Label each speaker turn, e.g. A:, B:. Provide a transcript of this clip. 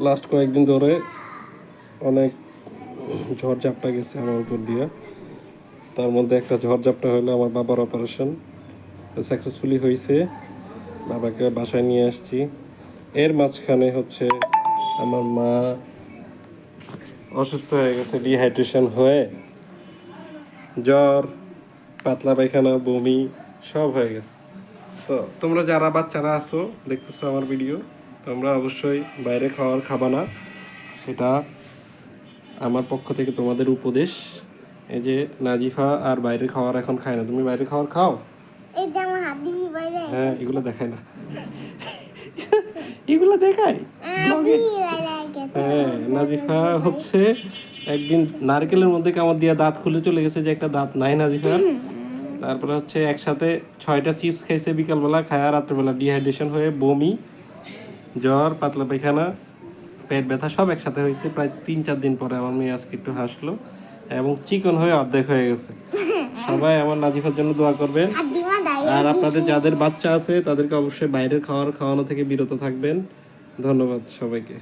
A: Last কয়েকদিন ধরে অনেক ঝড়ঝাপটা গেছে আমার উপর দিয়ে। তার মধ্যে একটা ঝড়ঝাপটা হলো আমার বাবার অপারেশন সাকসেসফুলি হয়েছে। বাবাকে বাসায় নিয়ে আসছি। এর মাঝখানে হচ্ছে আমার মা অসুস্থ হয়ে গেছে, ডিহাইড্রেশন হয়ে জ্বর, পাতলা পায়খানা, বমি সব হয়ে গেছে। সো তোমরা যারা বাচ্চারা আছো দেখতেছো আমার ভিডিও, তোমরা অবশ্যই বাইরে খাওয়ার খাবা না। এটা আমার পক্ষ থেকে তোমাদের উপদেশ। এই যে নাজিফা আর বাইরে খাওয়ার এখন খায় না। তুমি বাইরে খাওয়ার খাও?
B: এই যে আমার হাত দিয়ে বাইরে
A: হ্যাঁ, এগুলো দেখায় না। এগুলো দেখায় ব্লগে। হ্যাঁ, নাজিফা হচ্ছে একদিন নারকেলের মধ্যে কামড় দিয়ে দাঁত খুলে চলে গেছে, যে একটা দাঁত নাই নাজিফার। তারপরে হচ্ছে একসাথে 6টা চিপস খাইছে বিকালবেলা, খায়া রাত্রেবেলা ডিহাইড্রেশন হয়ে বমি, জ্বর, পাতলা পায়খানা, পেট ব্যথা সব একসাথে হয়েছে। প্রায় 3-4 দিন পরে আমার মেয়ে আজকে একটু হাসলো এবং চিকন হয়ে অর্ধেক হয়ে গেছে। সবাই আমার নাজিফার জন্য দোয়া করবেন। আর আপনাদের যাদের বাচ্চা আছে তাদেরকে অবশ্যই বাইরের খাওয়ানো থেকে বিরত থাকবেন। ধন্যবাদ সবাইকে।